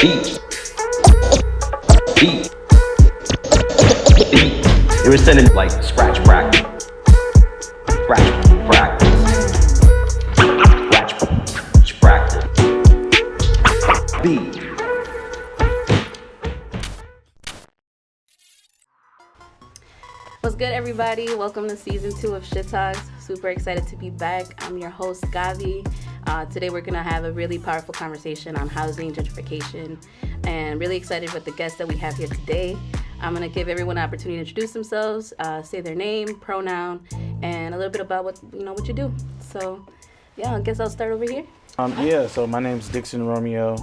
Beat. Beat. Beat. It was sending like scratch practice. Scratch practice. Scratch practice. Beat. What's good, everybody? Welcome to season 2 of Shit Talks. Super excited to be back. I'm your host, Gaby. Today we're going to have a really powerful conversation on housing gentrification, and really excited with the guests that we have here today. I'm going to give everyone an opportunity to introduce themselves, say their name, pronoun, and a little bit about what you do. So, yeah, I guess I'll start over here. So my name's Dixon Romeo.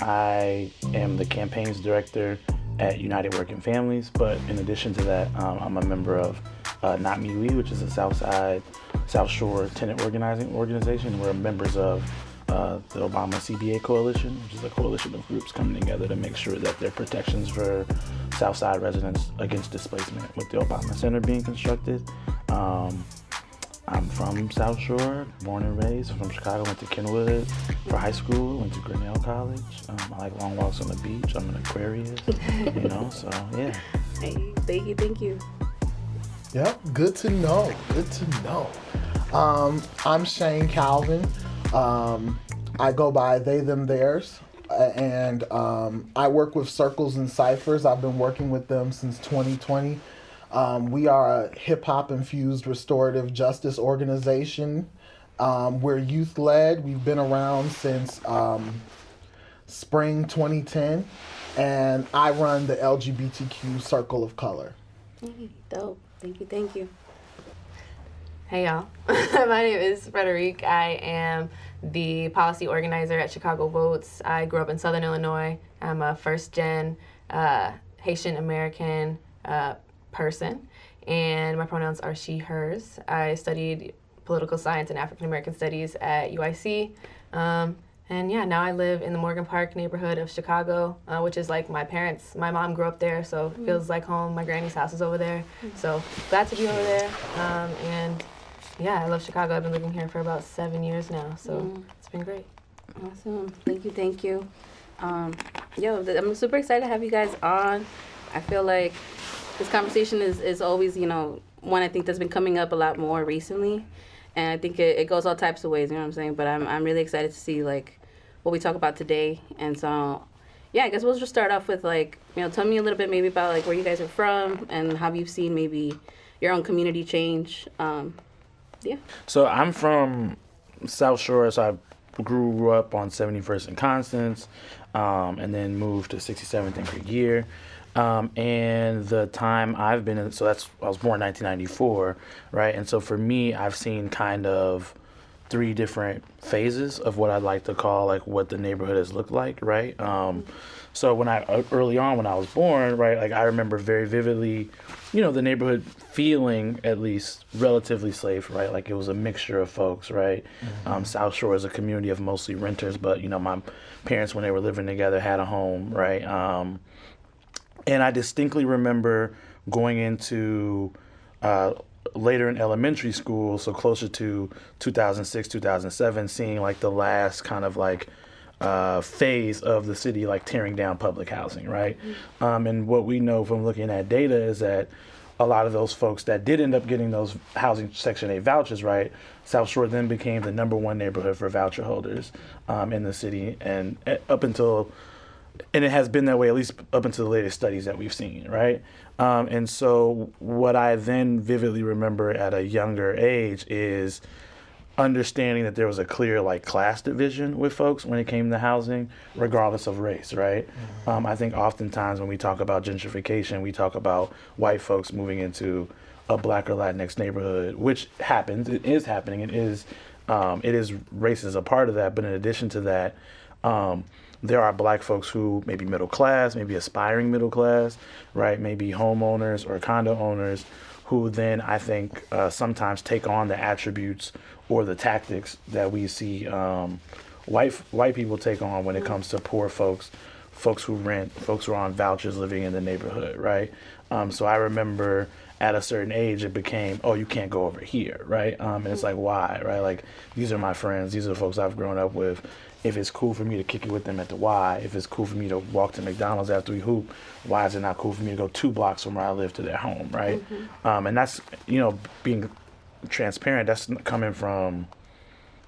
I am the campaigns director at United Working Families, but in addition to that, I'm a member of Not Me We, which is a South Shore tenant organization. We're members of the Obama CBA Coalition, which is a coalition of groups coming together to make sure that there are protections for Southside residents against displacement with the Obama Center being constructed. I'm from South Shore, born and raised. I'm from Chicago, went to Kenwood for high school, went to Grinnell College. I like long walks on the beach. I'm an Aquarius, so yeah. Hey, thank you. Yep, good to know. I'm Shayne Khalvin. I go by they, them, theirs. And I work with Circles and Ciphers. I've been working with them since 2020. We are a hip-hop infused restorative justice organization. We're youth-led. We've been around since spring 2010, and I run the LGBTQ Circle of Color. Hey, dope. Thank you. Hey, y'all. My name is Frederique. I am the policy organizer at Chicago Votes. I grew up in Southern Illinois. I'm a first-gen Haitian American person, and my pronouns are she, hers. I studied political science and African American studies at UIC, now I live in the Morgan Park neighborhood of Chicago, which is like my mom grew up there, so it feels like home. My granny's house is over there, so glad to be over there. I love Chicago. I've been living here for about 7 years now, so it's been great. Awesome. Thank you. I'm super excited to have you guys on. I feel like this conversation is always, one I think that's been coming up a lot more recently. And I think it goes all types of ways, you know what I'm saying? But I'm really excited to see, what we talk about today. And so, I guess we'll just start off with, tell me a little bit maybe about, where you guys are from and how you've seen maybe your own community change. So I'm from South Shore, so I grew up on 71st and Constance, and then moved to 67th and Grenier. And the time I've been in, I was born in 1994, right? And so for me, I've seen kind of 3 different phases of what I'd like to call what the neighborhood has looked like, right? So early on when I was born, right, I remember very vividly, the neighborhood feeling at least relatively safe, right? It was a mixture of folks, right? Mm-hmm. South Shore is a community of mostly renters, but my parents, when they were living together, had a home, right? And I distinctly remember going into later in elementary school, so closer to 2006, 2007, seeing the last kind of phase of the city tearing down public housing, right? Mm-hmm. And what we know from looking at data is that a lot of those folks that did end up getting those housing Section 8 vouchers, right, South Shore then became the number 1 neighborhood for voucher holders in the city, and it has been that way at least up until the latest studies that we've seen, right? And so what I then vividly remember at a younger age is understanding that there was a clear class division with folks when it came to housing, regardless of race, right? Mm-hmm. I think oftentimes when we talk about gentrification, we talk about white folks moving into a Black or Latinx neighborhood, which happens. It is happening. It is race is a part of that. But in addition to that, there are Black folks who may be middle class, maybe aspiring middle class, right? Maybe homeowners or condo owners who then I think sometimes take on the attributes or the tactics that we see white people take on when it comes to poor folks who rent, folks who are on vouchers living in the neighborhood, right? So I remember at a certain age, it became, oh, you can't go over here, right? And it's why, right? These are my friends. These are the folks I've grown up with. if it's cool for me to kick it with them at the Y, if it's cool for me to walk to McDonald's after we hoop, why is it not cool for me to go 2 blocks from where I live to their home, right? And that's, being transparent, that's coming from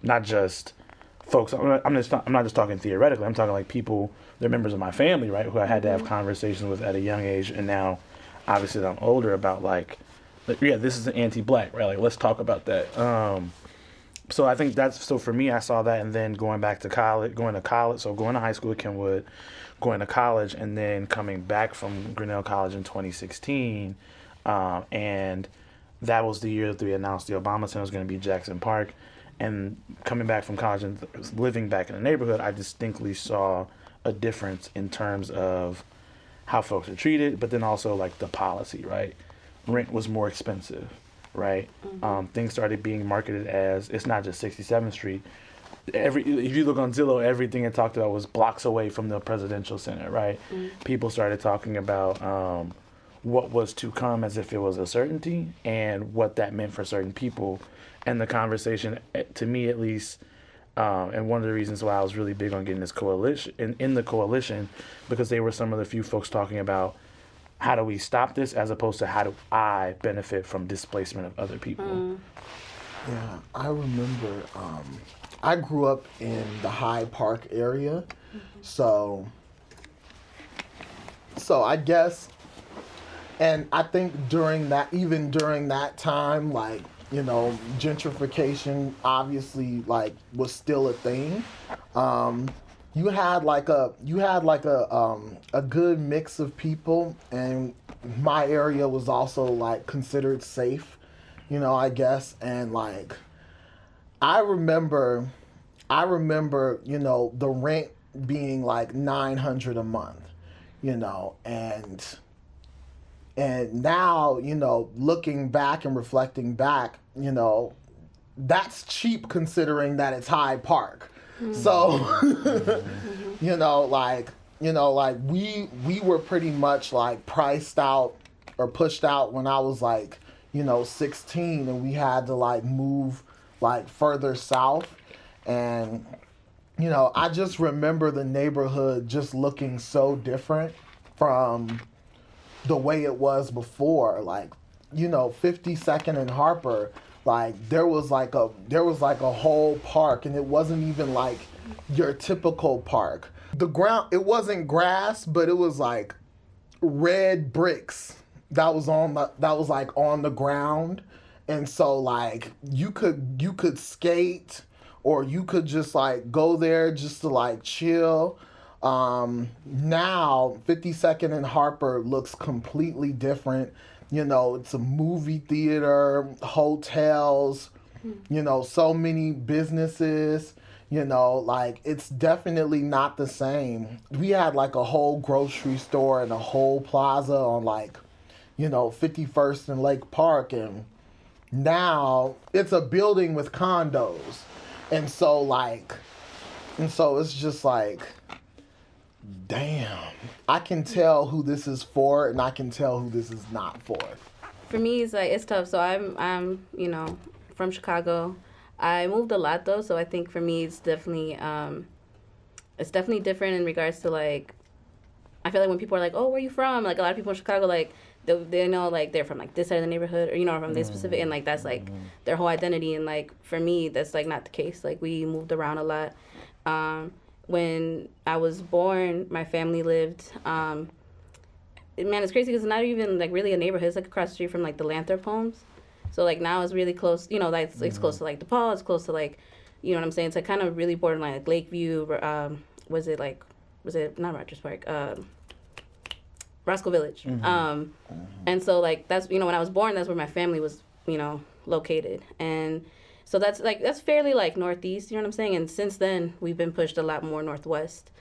not just folks. I'm not just talking theoretically. I'm talking like people, they're members of my family, right, who I had to have conversations with at a young age, and now, obviously, that I'm older, about like, yeah, this is an anti-black, right? Like, let's talk about that. So I think so for me, I saw that, and then going to college, so going to high school at Kenwood, going to college, and then coming back from Grinnell College in 2016, and that was the year that we announced the Obama Center was going to be Jackson Park, and coming back from college and living back in the neighborhood, I distinctly saw a difference in terms of how folks are treated, but then also like the policy, right? Rent was more expensive. Right, things started being marketed as it's not just 67th Street. If you look on Zillow, everything it talked about was blocks away from the presidential center. Right, people started talking about what was to come as if it was a certainty, and what that meant for certain people. And the conversation, to me at least, and one of the reasons why I was really big on getting this coalition in the coalition, because they were some of the few folks talking about, how do we stop this, as opposed to how do I benefit from displacement of other people? Yeah, I remember I grew up in the Hyde Park area, so I guess, and I think during that time, like, gentrification obviously like was still a thing. You had like a good mix of people, and my area was also like considered safe, I guess. And like, I remember, the rent being like $900 a month, and now, looking back and reflecting back, that's cheap considering that it's Hyde Park. So, we were pretty much like priced out or pushed out when I was like, 16, and we had to like move like further south. And, I just remember the neighborhood just looking so different from the way it was before. Like, 52nd and Harper, like there was like a whole park, and it wasn't even like your typical park. The ground, it wasn't grass, but it was like red bricks that was on the ground. And so like you could skate, or you could just like go there just to like chill. Now 52nd and Harper looks completely different. It's a movie theater, hotels, so many businesses, like it's definitely not the same. We had like a whole grocery store and a whole plaza on like, 51st and Lake Park, and now it's a building with condos. And so it's just like, damn, I can tell who this is for, and I can tell who this is not for. For me, it's tough. So I'm from Chicago. I moved a lot though, so I think for me it's definitely different in regards to like, I feel like when people are like, oh, where are you from? Like a lot of people in Chicago, like they know like they're from like this side of the neighborhood, or from this specific, and like that's like their whole identity. And like for me, that's like not the case. Like we moved around a lot. When I was born, my family lived, man, it's crazy because it's not even like really a neighborhood. It's like across the street from like the Lathrop homes. So like now it's really close, like it's close to like DePaul, it's close to like, what I'm saying? It's like kind of really borderline, like Lakeview, was it not Rogers Park, Roscoe Village. And so like that's, when I was born, that's where my family was, located. And so that's fairly like northeast, you know what I'm saying? And since then we've been pushed a lot more northwest.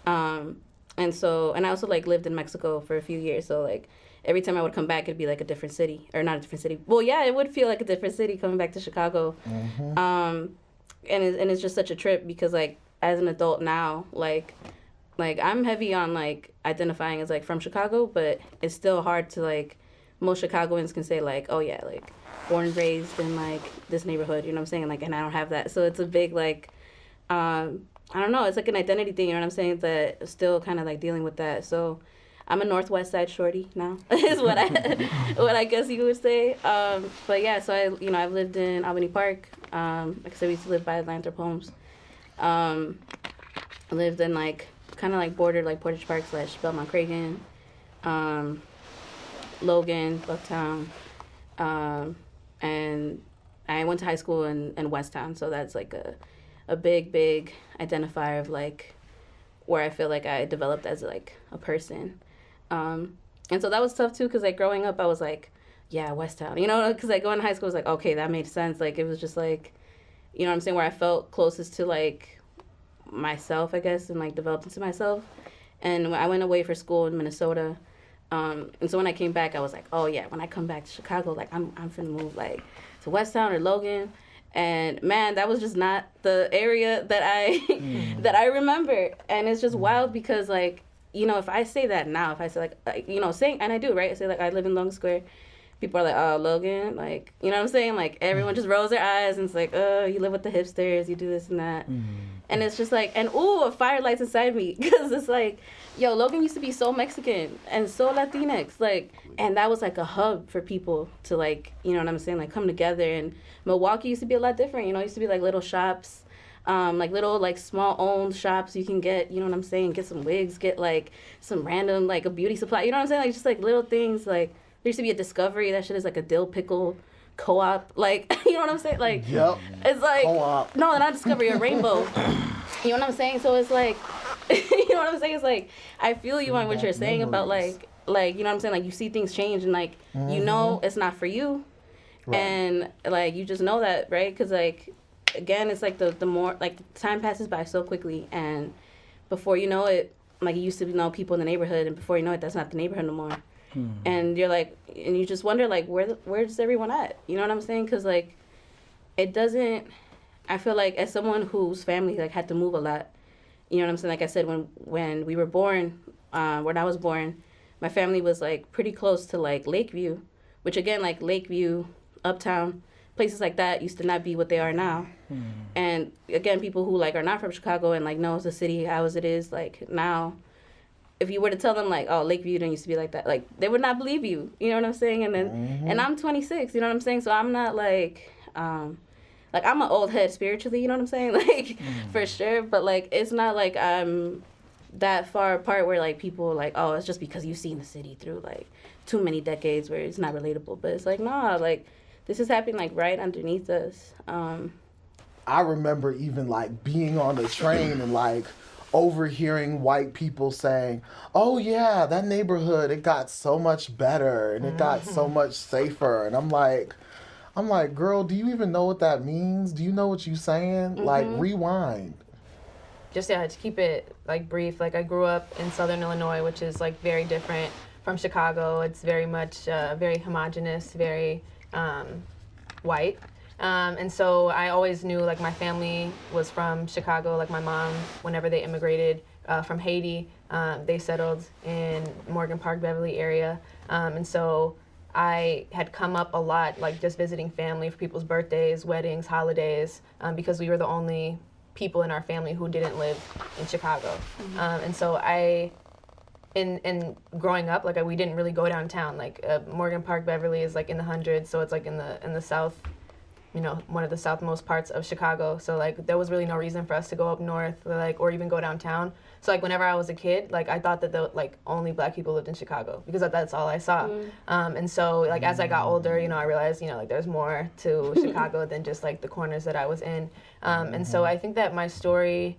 And I also like lived in Mexico for a few years. So like every time I would come back, it'd be like a different city, or not a different city. Well, yeah, it would feel like a different city coming back to Chicago. And it's just such a trip because like as an adult now, like I'm heavy on like identifying as like from Chicago, but it's still hard to like, most Chicagoans can say like, oh yeah, like born and raised in like this neighborhood, you know what I'm saying? And I don't have that. So it's a big like, I don't know, it's like an identity thing, you know what I'm saying, that still kind of like dealing with that. So I'm a Northwest Side shorty now, is what I guess you would say. But yeah, so I've lived in Albany Park. Like I said, we used to live by Lathrop Homes. I lived in like kind of like bordered like Portage Park / Belmont Cragen, Logan, Bucktown, and I went to high school in Westtown. So that's like a big identifier of like where I feel like I developed as like a person. And so that was tough too, because like growing up I was like, yeah, Westtown, you know, because like going to high school was like, okay, that made sense. Like it was just like, you know what I'm saying, where I felt closest to like myself, I guess, and like developed into myself. And when I went away for school in Minnesota, and so when I came back I was like, oh yeah, when I come back to Chicago, like I'm finna move like to Westtown or Logan. And man, that was just not the area that I remember. And it's just wild because like, you know, if I say that now, if I say like you know, saying, and I do, right? I say like I live in Logan Square. People are like, oh, Logan, like, you know what I'm saying? Like everyone just rolls their eyes and it's like, oh, you live with the hipsters, you do this and that. And it's just like, and ooh, a fire lights inside me because it's like, yo, Logan used to be so Mexican and so Latinx, like, and that was like a hub for people to like, you know what I'm saying, like come together. And Milwaukee used to be a lot different, you know, it used to be like little shops, like little like small owned shops you can get, you know what I'm saying, get some wigs, get like some random like a beauty supply, you know what I'm saying, like just like little things. Like there used to be a Discovery, that shit is like a dill pickle co-op, like you know what I'm saying, like Yep. it's like Co-op. no, not Discovery, a Rainbow. You know what I'm saying? So it's like you know what I'm saying, it's like I feel you on what you're saying about like you know what I'm saying, like you see things change and like you know it's not for you, right. And like you just know that, right? Because like again, it's like the more like time passes by so quickly, and before you know it, like you used to know people in the neighborhood, and before you know it, that's not the neighborhood no more. And you're like, and you just wonder like where's everyone at? You know what I'm saying? Because like it doesn't. I feel like as someone whose family like had to move a lot, you know what I'm saying? Like I said, when we were born, when I was born, my family was like pretty close to like Lakeview, which again, like Lakeview, Uptown, places like that used to not be what they are now. And again, people who like are not from Chicago and like knows the city as it is like now, if you were to tell them like, oh, Lakeview didn't used to be like that, like they would not believe you. You know what I'm saying? And then and I'm 26, you know what I'm saying? So I'm not like like I'm an old head spiritually, you know what I'm saying? Like for sure, but like it's not like I'm that far apart where like people are like, oh, it's just because you've seen the city through like too many decades where it's not relatable. But it's like, nah, like this is happening like right underneath us. I remember even like being on the train and like overhearing white people saying, oh yeah, that neighborhood, it got so much better and it got so much safer. And I'm like, girl, do you even know what that means? Do you know what you're saying? Like, rewind. Just to keep it like brief, like I grew up in Southern Illinois, which is like very different from Chicago. It's very much very homogenous, very white. And so I always knew like my family was from Chicago. Like my mom, whenever they immigrated from Haiti, they settled in Morgan Park, Beverly area. And so I had come up a lot, like just visiting family for people's birthdays, weddings, holidays, because we were the only people in our family who didn't live in Chicago. And so in growing up, like we didn't really go downtown. Like Morgan Park, Beverly is like in the hundreds, so it's like in the south, you know, one of the southmost parts of Chicago. So like there was really no reason for us to go up north or even go downtown. So like whenever I was a kid, like I thought that like only black people lived in Chicago because that's all I saw. And so like as I got older, you know, I realized, you know, like there's more to Chicago than just like the corners that I was in. And so I think that my story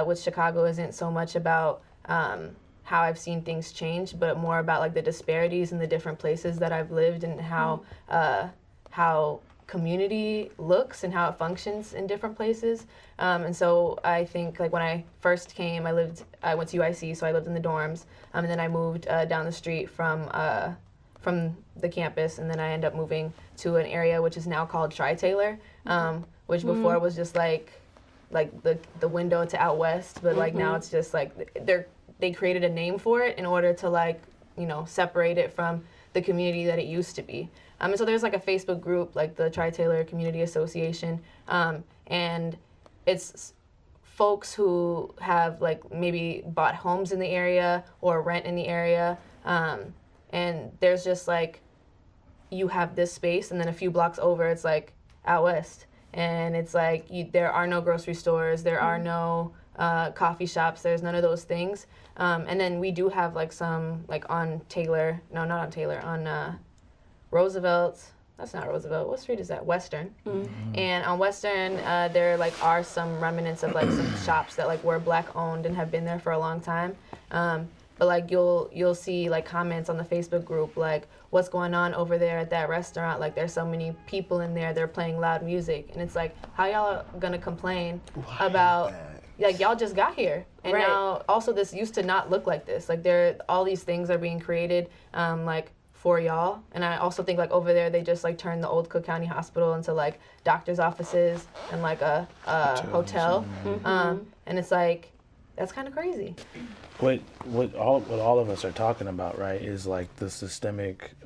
with Chicago isn't so much about how I've seen things change, but more about like the disparities in the different places that I've lived and how community looks and how it functions in different places. And so I think like when I first came, I went to UIC, so I lived in the dorms, and then I moved down the street from the campus, and then I ended up moving to an area which is now called Tri-Taylor, which before was just like the window to out west, but like now it's just like they created a name for it in order to like, you know, separate it from the community that it used to be. And so there's like a Facebook group, like the Tri-Taylor Community Association, and it's folks who have like maybe bought homes in the area or rent in the area, and there's just like, you have this space, and then a few blocks over it's like out west, and it's like there are no grocery stores, there are no coffee shops, there's none of those things, and then we do have like some like on Taylor, no, not on Taylor, on Roosevelt. That's not Roosevelt. What street is that? Western. And on Western, there like are some remnants of like some shops that like were Black owned and have been there for a long time. But like you'll see like comments on the Facebook group like, what's going on over there at that restaurant? Like there's so many people in there, they're playing loud music, and it's like, how y'all gonna complain about? Like y'all just got here, and now also this used to not look like this. Like all these things are being created, like for y'all. And I also think like over there they just like turned the old Cook County Hospital into like doctor's offices and like a hotel. And it's like, that's kind of crazy. What all of us are talking about, right, is like the systemic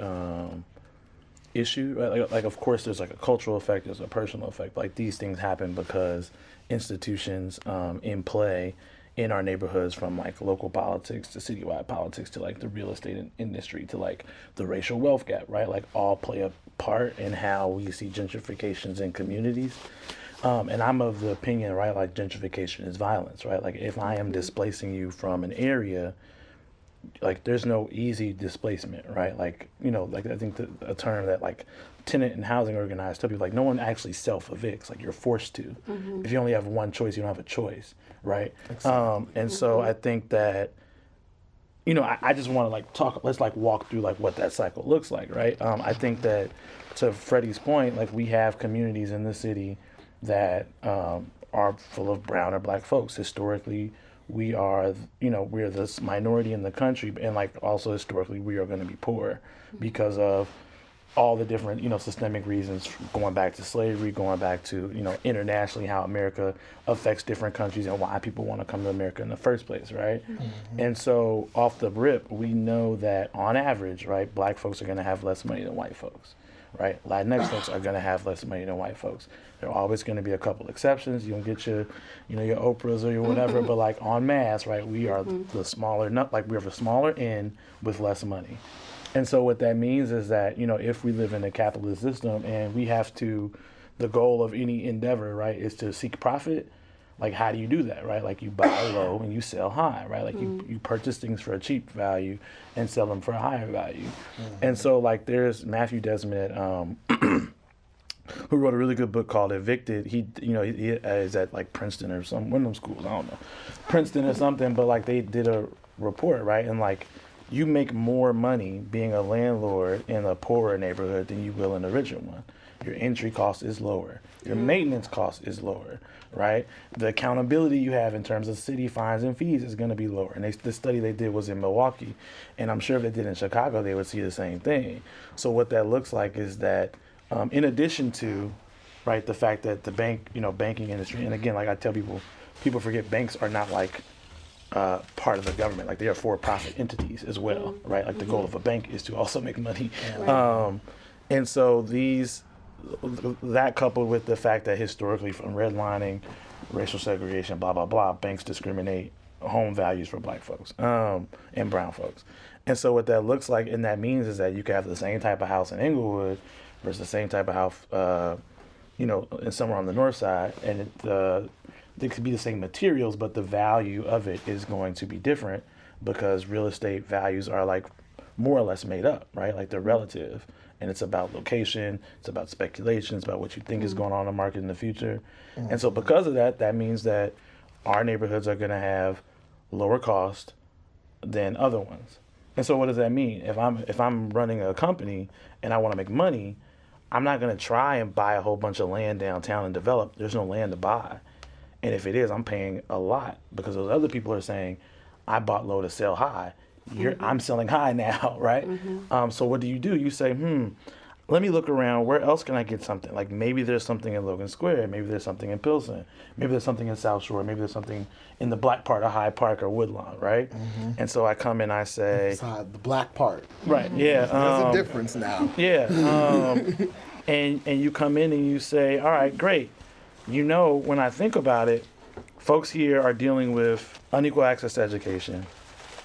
issue, right? Like of course there's like a cultural effect, there's a personal effect. Like these things happen because institutions in play in our neighborhoods, from like local politics to citywide politics to like the real estate industry to like the racial wealth gap, right? Like all play a part in how we see gentrifications in communities. And I'm of the opinion, right, like gentrification is violence, right? Like if I am displacing you from an area, like there's no easy displacement, right? Like, you know, like I think a term that like tenant and housing organized tell people, like no one actually self-evicts, like you're forced to. If you only have one choice, you don't have a choice, right? Exactly. And so I think that, you know, I just want to like let's like walk through like what that cycle looks like, right? I think that to Freddie's point, like we have communities in the city that are full of brown or Black folks. Historically, we are, you know, we're this minority in the country, and like also historically we are going to be poor because of all the different, you know, systemic reasons, going back to slavery, going back to, you know, internationally how America affects different countries and why people want to come to America in the first place, right? And so off the rip, we know that on average, right, Black folks are going to have less money than white folks, right? Latinx folks are going to have less money than white folks. There are always going to be a couple exceptions. You don't get your, you know, your Oprahs or your whatever, but like en masse, right, we are the smaller, like we're the smaller end with less money. And so what that means is that, you know, if we live in a capitalist system and we have to, the goal of any endeavor, right, is to seek profit, like how do you do that, right? Like you buy low and you sell high, right? Like you purchase things for a cheap value and sell them for a higher value. And so like there's Matthew Desmet, who wrote a really good book called Evicted. He is at like Princeton or one of them schools, I don't know, Princeton or something, but like they did a report, right? And like, you make more money being a landlord in a poorer neighborhood than you will in a richer one. Your entry cost is lower. Your maintenance cost is lower, right? The accountability you have in terms of city fines and fees is going to be lower. And the study they did was in Milwaukee, and I'm sure if they did in Chicago, they would see the same thing. So what that looks like is that in addition to, right, the fact that the banking industry, and again, like I tell people forget banks are not like part of the government, like they are for-profit entities as well, right? Like the goal of a bank is to also make money. And so that coupled with the fact that historically from redlining, racial segregation, blah, blah, blah, banks discriminate home values for Black folks and brown folks. And so what that looks like and that means is that you can have the same type of house in Inglewood versus the same type of house, in somewhere on the north side, and they could be the same materials, but the value of it is going to be different because real estate values are like more or less made up, right? Like they're relative, and it's about location, it's about speculation, it's about what you think is going on in the market in the future. And so because of that, that means that our neighborhoods are going to have lower cost than other ones. And so what does that mean? If I'm running a company and I want to make money, I'm not going to try and buy a whole bunch of land downtown and develop. There's no land to buy. And if it is, I'm paying a lot because those other people are saying, I bought low to sell high. I'm selling high now, right? So what do? You say, let me look around. Where else can I get something? Like maybe there's something in Logan Square. Maybe there's something in Pilsen. Maybe there's something in South Shore. Maybe there's something in the Black part of Hyde Park or Woodlawn, right? And so I come and I say, inside the Black part. Right, yeah. There's a difference now. Yeah. And you come in and you say, all right, great. When I think about it, folks here are dealing with unequal access to education,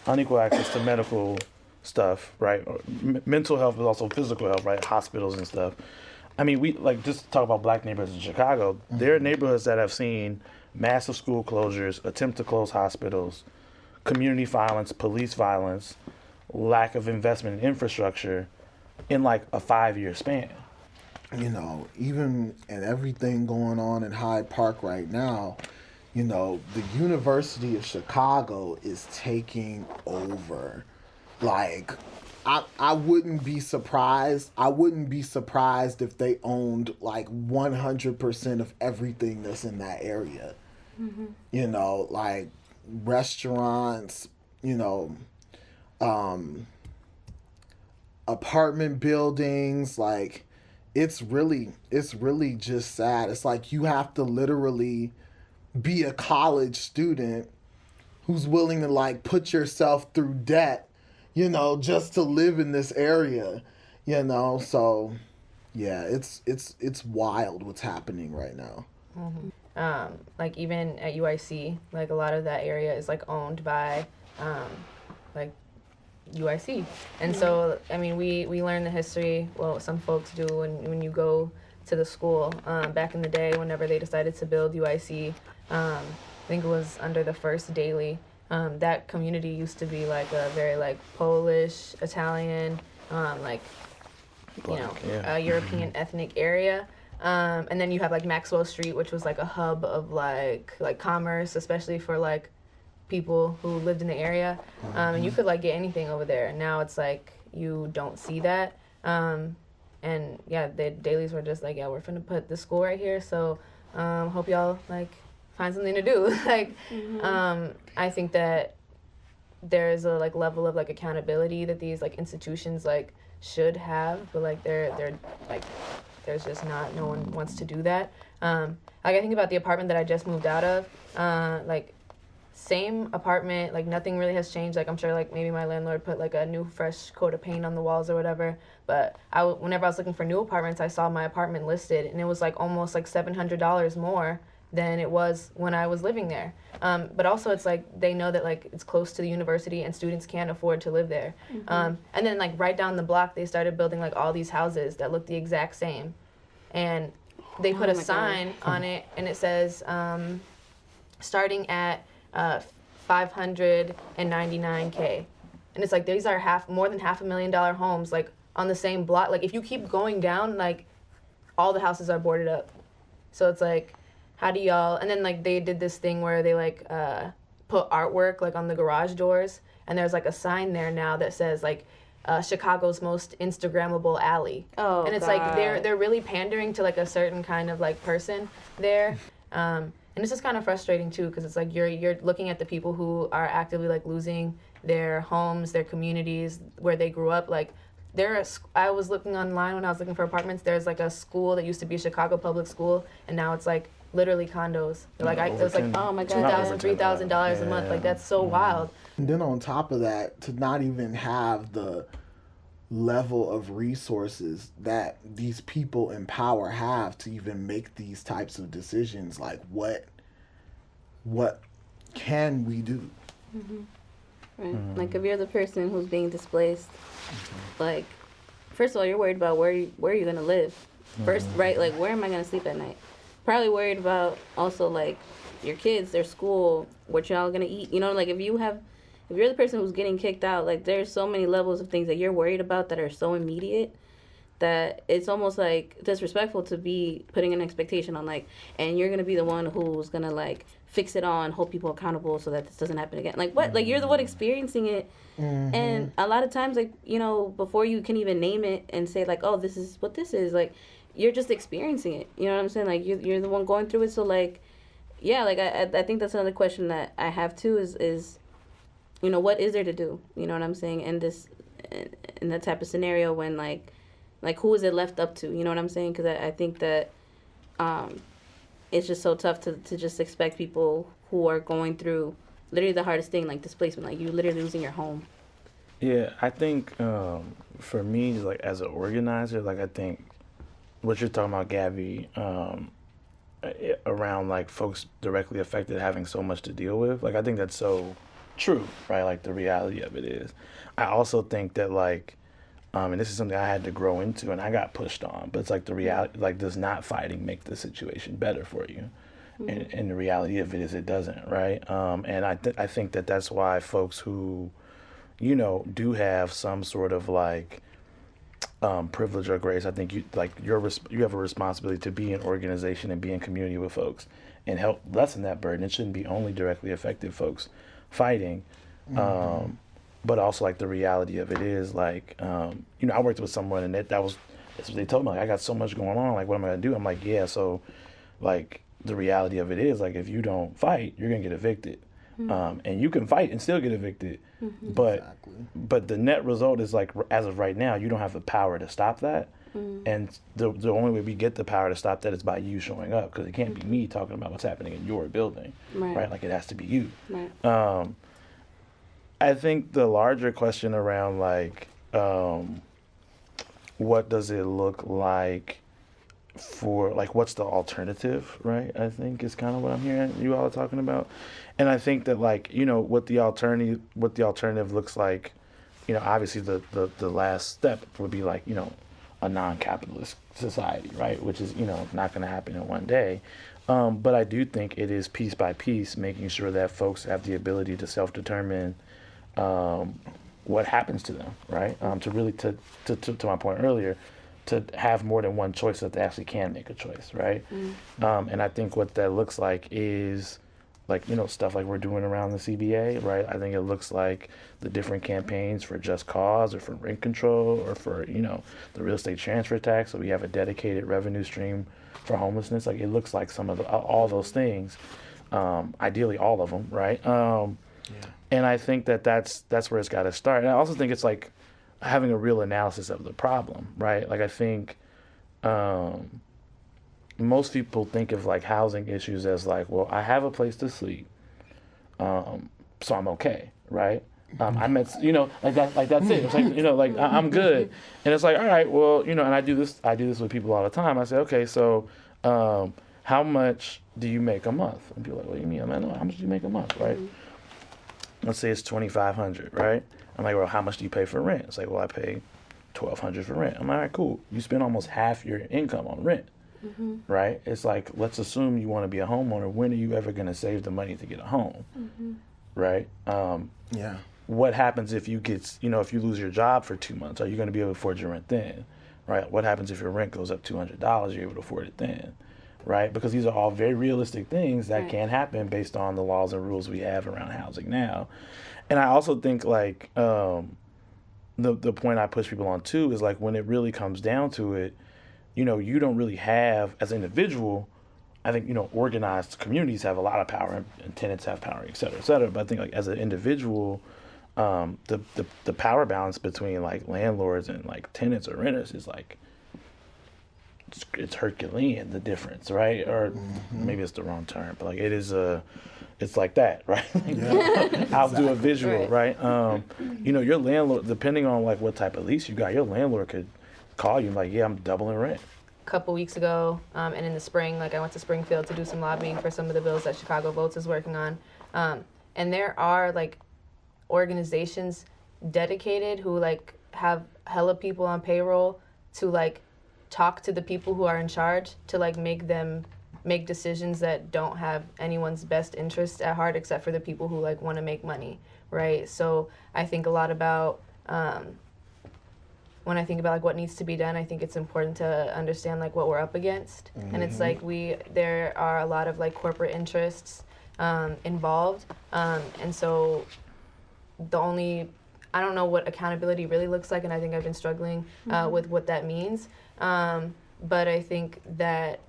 unequal access to medical stuff, right? Mental health, but also physical health, right? Hospitals and stuff. I mean, we like just to talk about black neighborhoods in Chicago. There are neighborhoods that have seen massive school closures, attempt to close hospitals, community violence, police violence, lack of investment in infrastructure in like a 5-year span. You know, even and everything going on in Hyde Park right now, you know, the University of Chicago is taking over. Like, I wouldn't be surprised. I wouldn't be surprised if they owned like 100% of everything that's in that area. You know, like restaurants, you know, apartment buildings, like it's really just sad. It's like you have to literally be a college student who's willing to like put yourself through debt, you know, just to live in this area, you know. So yeah, it's wild what's happening right now. Like even at UIC, like a lot of that area is like owned by like UIC. And so, I mean, we learn the history, well, some folks do when you go to the school. Back in the day, whenever they decided to build UIC, I think it was under the first Daily, that community used to be like a very like Polish, Italian, like, you know, European ethnic area. And then you have like Maxwell Street, which was like a hub of like commerce, especially for like people who lived in the area. And you could like get anything over there. Now it's like you don't see that. And yeah, the dailies were just like, yeah, we're finna put the school right here. So hope y'all like find something to do. Like I think that there's a like level of like accountability that these like institutions like should have, but like they're like there's just no one wants to do that. Like I think about the apartment that I just moved out of, like same apartment, like nothing really has changed. Like I'm sure like maybe my landlord put like a new fresh coat of paint on the walls or whatever, but whenever I was looking for new apartments, I saw my apartment listed and it was like almost like $700 more than it was when I was living there. But also it's like they know that like it's close to the university and students can't afford to live there. And then like right down the block they started building like all these houses that look the exact same, and they put a sign on it and it says starting at $599K, and it's like these are more than $500,000 homes like on the same block. Like if you keep going down, like all the houses are boarded up. So it's like, how do y'all? And then like they did this thing where they like put artwork like on the garage doors, and there's like a sign there now that says like Chicago's most Instagrammable alley. Oh, and it's God. Like they're really pandering to like a certain kind of like person there. And it's just kind of frustrating too, because it's like you're looking at the people who are actively like losing their homes, their communities where they grew up. Like I was looking online when I was looking for apartments. There's like a school that used to be a Chicago public school, and now it's like literally condos. Like it was like oh my God, $2,000, $3,000 a month. Like that's so wild. And then on top of that, to not even have the level of resources that these people in power have to even make these types of decisions, like what can we do? Right. Like if you're the person who's being displaced, like first of all you're worried about where you're gonna live first, right? Like where am I gonna sleep at night? Probably worried about also like your kids, their school, what y'all gonna eat, you know. Like if you're the person who's getting kicked out, like there's so many levels of things that you're worried about that are so immediate that it's almost like disrespectful to be putting an expectation on like, and you're gonna be the one who's gonna like fix it all and hold people accountable so that this doesn't happen again. Like what? Like you're the one experiencing it, and a lot of times like, you know, before you can even name it and say like, oh, this is what this is, like you're just experiencing it. You know what I'm saying? Like you're the one going through it. So like, yeah, like I think that's another question that I have too is, you know, what is there to do? You know what I'm saying? In that type of scenario when like who is it left up to? You know what I'm saying? Because I think that it's just so tough to just expect people who are going through literally the hardest thing, like displacement, like you literally losing your home. Yeah, I think for me, like as an organizer, like I think what you're talking about, Gabby, around like folks directly affected having so much to deal with. Like I think that's so true, right? Like the reality of it is. I also think that like, and this is something I had to grow into and I got pushed on, but it's like the reality, like does not fighting make the situation better for you? And the reality of it is it doesn't, right? And I think that that's why folks who, you know, do have some sort of like privilege or grace, I think you have a responsibility to be in organization and be in community with folks and help lessen that burden. It shouldn't be only directly affected folks fighting, but also like the reality of it is like, you know, I worked with someone and that's what they told me. Like, I got so much going on. Like, what am I gonna do? I'm like, yeah. So, like, the reality of it is like, if you don't fight, you're gonna get evicted. And you can fight and still get evicted, but the net result is like, as of right now, you don't have the power to stop that. And the only way we get the power to stop that is by you showing up, because it can't be me talking about what's happening in your building, right? Like it has to be you. Right. I think the larger question around like, what does it look like for like, what's the alternative, right? I think is kind of what I'm hearing you all are talking about. And I think that like, you know, what the alternative looks like, you know, obviously the last step would be like, you know, a non-capitalist society, right? Which is, you know, not going to happen in one day. But I do think it is piece by piece, making sure that folks have the ability to self-determine what happens to them, right? To really, to my point earlier, to have more than one choice, that they actually can make a choice, right? And I think what that looks like is like, you know, stuff like we're doing around the CBA, right? I think it looks like the different campaigns for Just Cause or for rent control or for, you know, the real estate transfer tax. So we have a dedicated revenue stream for homelessness. Like it looks like some of all those things, ideally all of them, right? And I think that that's where it's got to start. And I also think it's like having a real analysis of the problem, right? Like I think most people think of like housing issues as like, well, I have a place to sleep, so I'm okay, right? I met, you know, like that's it. It's like, you know, like I'm good, and it's like, all right, well, you know, and I do this with people all the time. I say, okay, so how much do you make a month? And people are like, what do you mean? I'm like, no, how much do you make a month, right? Let's say it's $2,500, right? I'm like, well, how much do you pay for rent? It's like, well, I pay $1,200 for rent. I'm like, all right, cool. You spend almost half your income on rent. Right? It's like, let's assume you want to be a homeowner. When are you ever going to save the money to get a home? Right? What happens if you if you lose your job for 2 months? Are you going to be able to afford your rent then? Right? What happens if your rent goes up $200? You're able to afford it then? Right? Because these are all very realistic things that can happen based on the laws and rules we have around housing now. And I also think like the point I push people on too is like, when it really comes down to it, you know, you don't really have, as an individual, I think, you know, organized communities have a lot of power and tenants have power, et cetera, et cetera. But I think like as an individual, the power balance between like landlords and like tenants or renters is like, it's Herculean, the difference, right? Or maybe it's the wrong term, but like it's like that, right? I'll do a visual, right? You know, your landlord, depending on like what type of lease you got, your landlord could call you like, yeah, I'm doubling rent. A couple weeks ago, and in the spring, like I went to Springfield to do some lobbying for some of the bills that Chicago Votes is working on. And there are like organizations dedicated who like have hella people on payroll to like talk to the people who are in charge to like make decisions that don't have anyone's best interest at heart except for the people who like want to make money, right? So I think a lot about when I think about like what needs to be done, I think it's important to understand like what we're up against. And it's like there are a lot of like corporate interests involved. And so I don't know what accountability really looks like, and I think I've been struggling with what that means. But I think that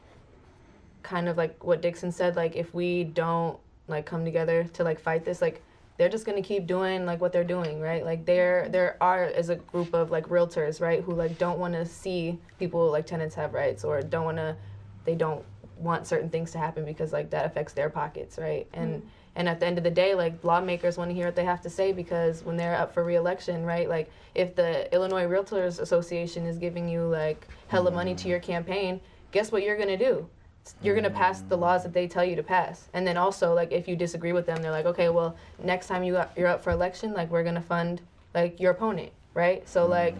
kind of like what Dixon said, like if we don't like come together to like fight this, like they're just gonna keep doing like what they're doing, right? Like there are as a group of like realtors, right, who like don't want to see people like tenants have rights, or they don't want certain things to happen because like that affects their pockets, right? And at the end of the day, like lawmakers want to hear what they have to say, because when they're up for re-election, right, like if the Illinois Realtors Association is giving you like hella money to your campaign, guess what you're gonna do? you're going to pass the laws that they tell you to pass. And then also, like, if you disagree with them, they're like, okay, well, next time you're up for election, like, we're going to fund, like, your opponent, right? So, like,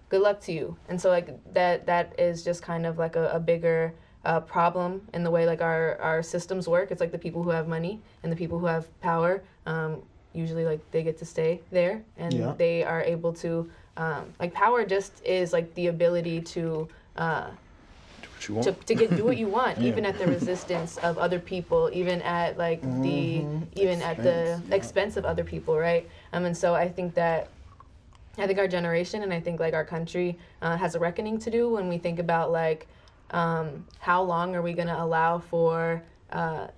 good luck to you. And so, like, that is just kind of, like, a bigger problem in the way, like, our systems work. It's, like, the people who have money and the people who have power, usually, like, they get to stay there. And they are able to, like, power just is, like, the ability to... you want. To do what you want, even at the resistance of other people, even at like at the expense of other people, right? And so I think our generation and I think like our country has a reckoning to do when we think about like how long are we going to allow for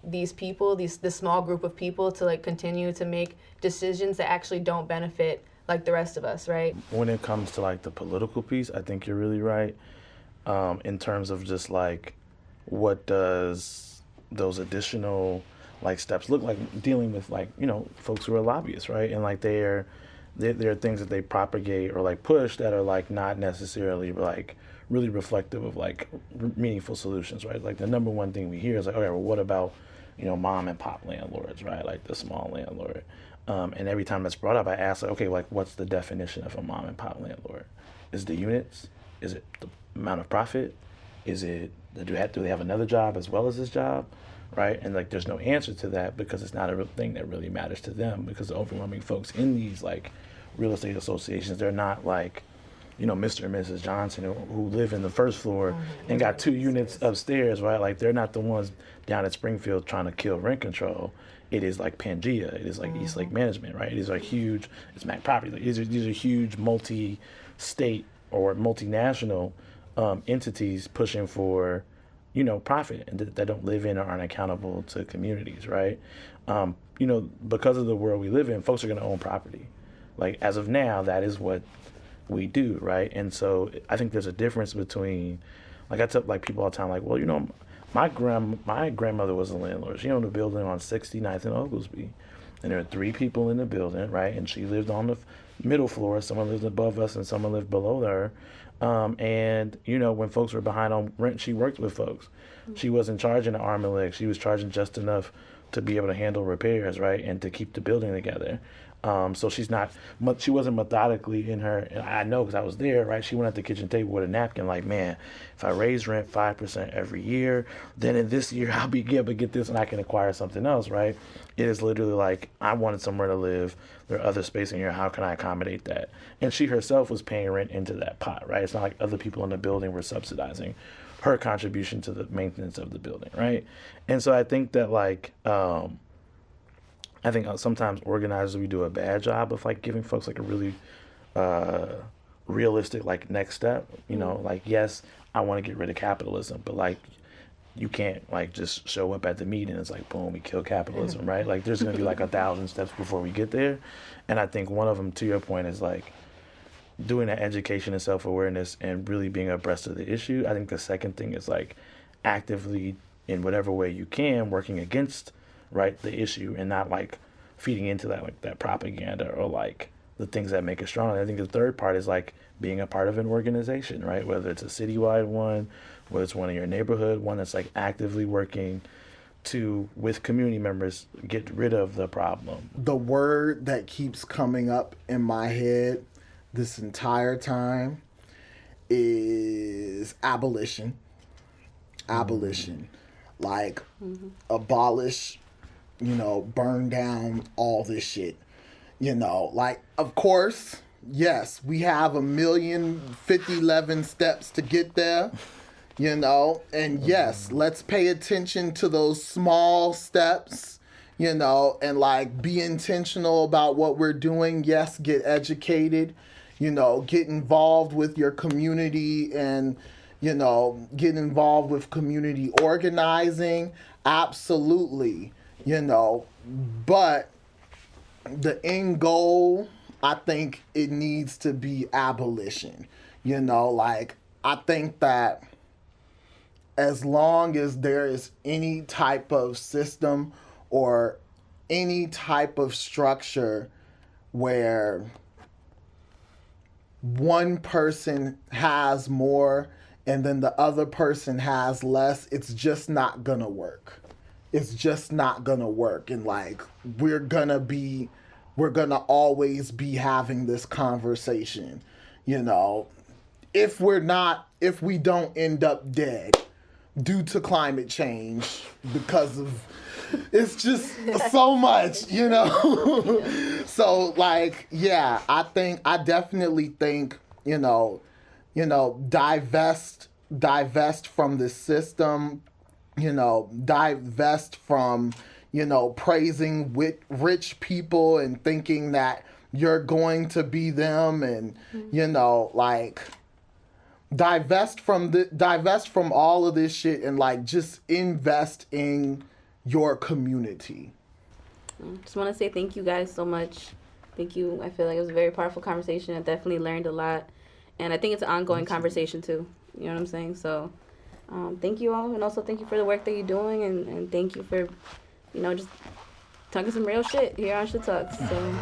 these people, this small group of people to like continue to make decisions that actually don't benefit like the rest of us, right? When it comes to like the political piece, I think you're really right. In terms of just like what does those additional like steps look like dealing with like, you know, folks who are lobbyists, right? And like there are things that they propagate or like push that are like not necessarily like really reflective of like meaningful solutions, right? Like the number one thing we hear is like, okay, well, what about, you know, mom and pop landlords, right? Like the small landlord. And every time that's brought up, I ask like, okay, like what's the definition of a mom and pop landlord? Is it the units? Is it the amount of profit? Is it do they have another job as well as this job, right? And like there's no answer to that because it's not a real thing that really matters to them, because the overwhelming folks in these like real estate associations, they're not like, you know, Mr. and Mrs. Johnson who live in the first floor and got 2 units upstairs, right? Like they're not the ones down at Springfield trying to kill rent control. It is like Pangea, it is like East Lake Management, right? It is like huge, it's Mac Property. Like, these are huge multi-state or multinational entities pushing for, you know, profit and that don't live in or aren't accountable to communities, right? You know, because of the world we live in, folks are going to own property. Like as of now, that is what we do, right? And so I think there's a difference between, like I tell like people all the time, like, well, you know, my grandmother was a landlord. She owned a building on 69th and Oglesby, and there were 3 people in the building, right? And she lived on the middle floor. Someone lived above us and someone lived below her. And, you know, when folks were behind on rent, she worked with folks. She wasn't charging an arm and leg. She was charging just enough to be able to handle repairs, right, and to keep the building together. So she wasn't methodically in her, and I know because I was there, right? She went at the kitchen table with a napkin like, man, if I raise rent 5% every year, then in this year I'll be able to get this and I can acquire something else, right? It is literally like, I wanted somewhere to live. There are other space in here. How can I accommodate that? And she herself was paying rent into that pot, right? It's not like other people in the building were subsidizing her contribution to the maintenance of the building, right? And so I think that like, I think sometimes organizers, we do a bad job of like giving folks like a really realistic like next step. You know, like, yes, I want to get rid of capitalism, but like you can't like just show up at the meeting and it's like, boom, we kill capitalism, right? Like there's going to be like 1,000 steps before we get there. And I think one of them, to your point, is like doing that education and self-awareness and really being abreast of the issue. I think the second thing is like actively, in whatever way you can, working against, right, the issue and not like feeding into that, like that propaganda or like the things that make it strong. And I think the third part is like being a part of an organization, right? Whether it's a citywide one, whether it's one in your neighborhood, one that's like actively working to, with community members, get rid of the problem. The word that keeps coming up in my head this entire time is abolition. Abolition. Like, abolish, you know, burn down all this shit. You know, like, of course, yes, we have 1,050,011 steps to get there, you know, and yes, let's pay attention to those small steps, you know, and like be intentional about what we're doing. Yes, get educated, you know, get involved with your community and, you know, get involved with community organizing. Absolutely, you know, but the end goal, I think it needs to be abolition. You know, like, I think that as long as there is any type of system or any type of structure where one person has more and then the other person has less, it's just not gonna work. It's just not gonna work. And like, we're gonna always be having this conversation, you know, if we don't end up dead due to climate change, because of, it's just so much, you know. So like, yeah, I definitely think, divest from the system, divest from, praising rich people and thinking that you're going to be them, and, like, divest from all of this shit and like just invest in your community. Just want to say thank you guys so much. Thank you. I feel like it was a very powerful conversation. I definitely learned a lot, and I think it's an ongoing conversation too. You know what I'm saying? So thank you all, and also thank you for the work that you're doing, and thank you for just talking some real shit here on Shit Talks. So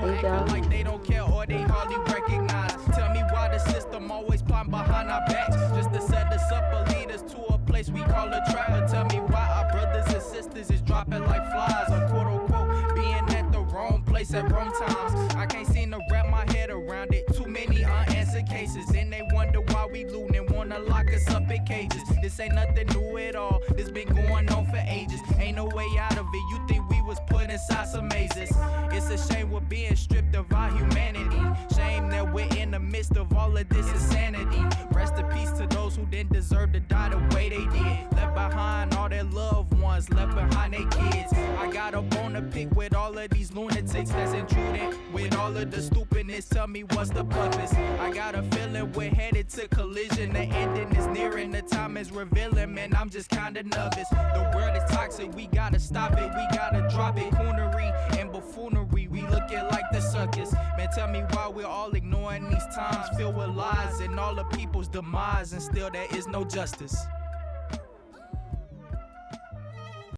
thank y'all. Like they don't care or they hardly recognize. Tell me why the system always plotting behind our backs, just to set us up or lead us to a place we call a trap. But tell me why our brothers and sisters is dropping like flies, or quote unquote being at the wrong place at wrong times. I can't seem to wrap my head around it. Too many unanswered cases, and they wonder why we looting and wanna lock us up in cages. This ain't nothing new at all. This been going on for ages. Ain't no way out of it. You think we was put inside some mazes? It's a shame we're being stripped of our humanity. Shame that we're in the midst of all of this insanity. Rest in peace to those who didn't deserve to die the way they did. Left behind all their loved ones, left behind their kids. I got a bone to pick with all of these lunatics that's intruding with all of the stupidness. Tell me what's the purpose? I got a feeling we're headed to collision. The ending is nearing, the time is revealing. Man, I'm just kinda nervous. The world is toxic, we gotta stop it, we gotta drop it. Coonery and buffoonery, we looking like the circus. Man, tell me why we're all ignoring these times filled with lies and all the people's demise, and still there is no justice.